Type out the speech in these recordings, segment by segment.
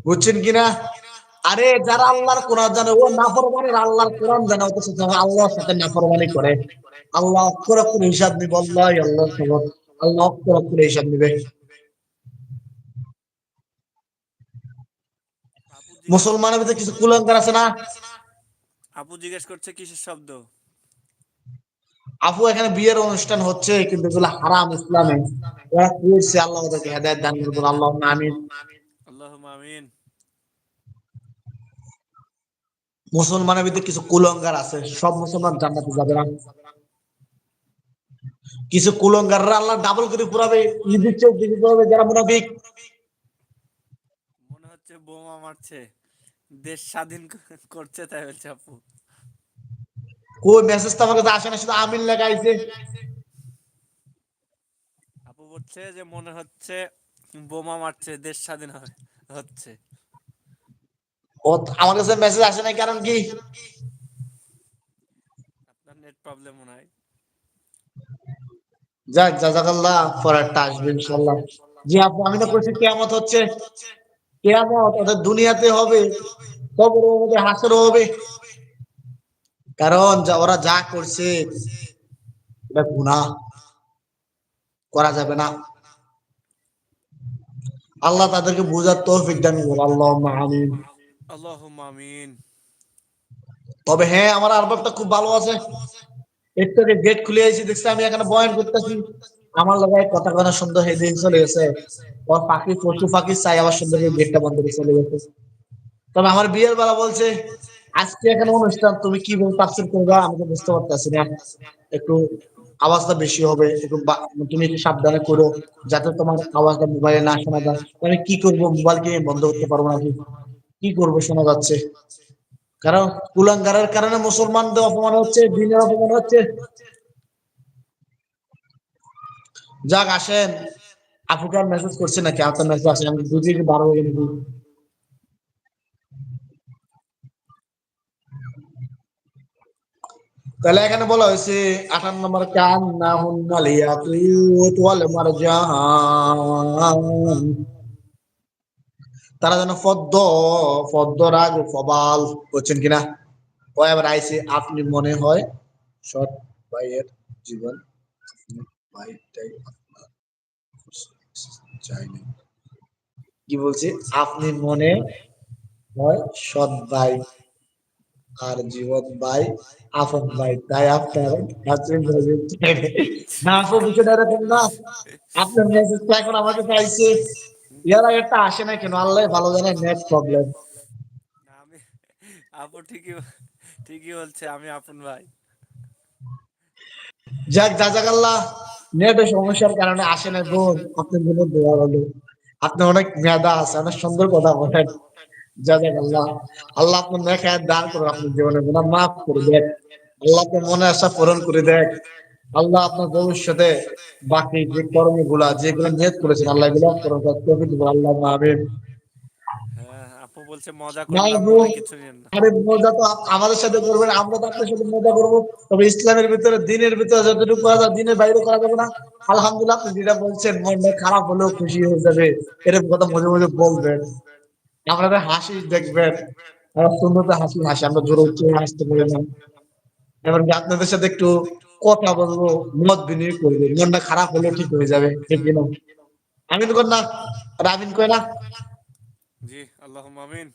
বুঝছেন কিনা? আরে যারা আল্লাহর কোরআন জানে ও নাফরমানের আল্লাহর কোরআন জানে অথচ যারা আল্লাহর সাথে নাফরমানি করে আল্লাহ অক্ষর অক্ষর হিসাব নিবে আল্লাহ আল্লাহ খবর আল্লাহ অক্ষর অক্ষর হিসাব নিবে। আপু জিজ্ঞেস মুসলমানের ভিতরে কিছু কুলাঙ্গার আছে না? আপু জিজ্ঞেস করছে কিসের শব্দ? আপু এখানে বিয়ের অনুষ্ঠান হচ্ছে কিন্তু এগুলো হারাম ইসলামে। ওরা করছে আল্লাহ ওদেরকে হেদায়েত দান করুন আল্লাহ আমিন। আল্লাহুম্মা আমিন। মুসলমানের ভিতরে কিছু কুলঙ্গার আছে, সব মুসলমান জান্নাতে যাবে না। কিছু কুলঙ্গাররা আল্লাহ ডাবল করে পুরাবে, ঈদের চেয়ে বেশি পুরাবে যারা মুনাফিক। মনে হচ্ছে বোমা মারছে, দেশ স্বাধীন করছে তাই বলছে আপু। কই মেসেজ তো আমার কাছে আসে না, শুধু আমিন লেখা আইছে। আপু বলছে যে মনে হচ্ছে বোমা মারছে, দেশ স্বাধীন হচ্ছে। ও আমার কাছে মেসেজ আসে না কারণ কি? আপনার নেট প্রবলেম মনে হয়। যাক জাযাকাল্লাহ, পরেরটা আসবে ইনশাআল্লাহ। জি আপু আমি তো কইছি কিয়ামত হচ্ছে, কিয়ামত ওদের দুনিয়াতে হবে, কবরে হবে, হাসরে হবে। কারণ ওরা যা করছে এটা গুনাহ, করা যাবে না। আল্লাহ তাদেরকে বুঝার তৌফিক দান করুন আল্লাহুম্মা আমিন। আল্লাহুম্মা আমিন। তবে হ্যাঁ আমার আরবাবটা খুব ভালো আছে। একটু আগে গেট খুলে আইছি দেখছি আমি এখানে বয়ান করতেছি, আমার লাগায় কথা কথা সুন্দর হয়ে দিয়ে চলে গেছে। ওর পাখি পশু পাখি চাই আবার সুন্দর করে গেটটা বন্ধ করে চলে গেছে। তবে আমার বিয়ের বেলা বলছে আজকে এখানে অনুষ্ঠান তুমি কি বলতে তাফসীর করবা আমি তো বুঝতে পারতেছি না, একটু আওয়াজটা বেশি হবে, একটু তুমি একটু সাবধানে করো যাতে তোমার আওয়াজটা মোবাইলে না শোনা যায়। আমি কি করবো, মোবাইল কি বন্ধ করতে পারবো নাকি? কি করবো, শোনা যাচ্ছে। কারণ কুলাঙ্গারের কারণে মুসলমানদের অপমান হচ্ছে, দিনের অপমান হচ্ছে। যাক আসেন, আপুকে আর মেসেজ করছে নাকি? আপনার মেসেজ আসেন, আমি বুঝি কি 12 হয়ে গেল। তাহলে এখানে বলা হয়েছে 58 নম্বর কান্না হুন্নাল ইয়াকুত ওয়াল মারজান, তারা যেন পদ্ম, পদ্মরাগ ফবাল। বুঝছেন কিনা? ও এবার আইছে আপনি মনে হয় সৎ ভাইয়ের জীবন ভাইটাই আপনার চাইনি। কি বলছে? আপনি মনে হয় সৎ ভাই আর জীবন ভাই আপন ভাই, তাই আপনার কাছে মেসেজ চাইনি। না আপু বিষয়টা এরকম না। আপনার মেসেজটা এখন আমার কাছে আইছে, ইয়ার আগেরটা আসে না কেন আল্লাহ ভালো জানে, নেট প্রবলেম। না আমি, আপু ঠিকই ঠিকই বলছে, আমি আপন ভাই। যাক জাযাকাল্লাহ, নেটের সমস্যার কারণে আসে না বোন, আপনার জন্য দোয়া হলো। আপনি অনেক মেধা আছে, অনেক সুন্দর কথা বলেন। জাযাকাল্লাহ, আল্লাহ আপনার নেক হায়াত দান করুন, আপনার জীবনে গুনাহ মাফ করে দেন, আল্লাহ আপনার মনে আশা পূরণ করে দেন। আল্লাহ আপনার ভবিষ্যতে বাকি যে কর্মগুলা যেগুলো নিয়ত করেছেন আল্লাহ এগুলো পূরণ করতে তৌফিক দিবেন আল্লাহ আমিন। হ্যাঁ আপু বলছে মজা না করলাম আপু, ভাই, কিছু নিয়েন না। আরে মজা তো আমাদের সাথে করবেন, আমরা তো আপনার সাথে মজা করবো। তবে ইসলামের ভিতরে দিনের ভিতরে যতটুকু করা যায় দিনের বাইরে করা যাবে না। আলহামদুলিল্লাহ আপনি যেটা বলছেন মনটা খারাপ হলেও খুশি হয়ে যাবে, এরকম কথা মাঝে মাঝে বলবেন। আপনাদের হাসি দেখবেন, সুন্দর হাসি হাসি, আমরা জোরে উঠে হাসতে পারি না। এমনকি আপনাদের সাথে একটু কথা বলবো, মত বিনিময় করবো, মনটা খারাপ হলেও ঠিক হয়ে যাবে, ঠিক কিনা? আমি তো কর না, রাবিন কয় না। জি আল্লাহুম্মা আমিন।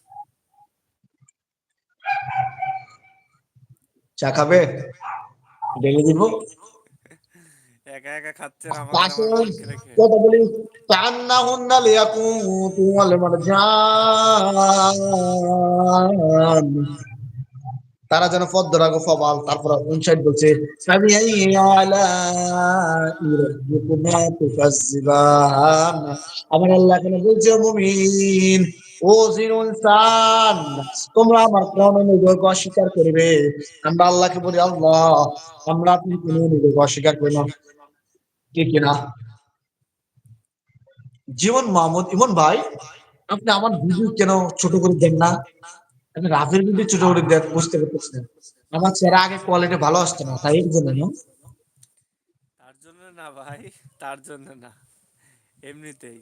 চা খাবে? ঢেলে দিব। একা একা খাচ্ছেন আমাদের আমার আসেন বোনকে রেখে। কথা বলি। কান্নাহুন্না লিয়াকুতু ওয়াল মারজান, তারা যেন পদ্মরাগ ফবাল। তারপর 59 বলছে ফাবিআইয়ি আলাইহি রাব্বিকুমা তুকাজ্জিবান। আমার আল্লাহ কেন বলছে মুমিন, ও জিন ইনসান, তোমরা আমার কোন অনুগ্রহকে অস্বীকার করবে? আমরা আল্লাহকে বলি আল্লাহ আমরা আপনি কোন অনুগ্রহ অস্বীকার করি না, ঠিক কিনা? জীবন মাহমুদ ইমন ভাই, আপনি আমার ভিডিও কেন ছোট করে দেন না? আপনি রাফের ভিডিও ছোট করে দেন, বুঝতে পারতেছি না। আমার চেহারা আগে কোয়ালিটি ভালো আসতো না, তাই এর জন্য না। তার জন্য না ভাই, তার জন্য না, এমনিতেই।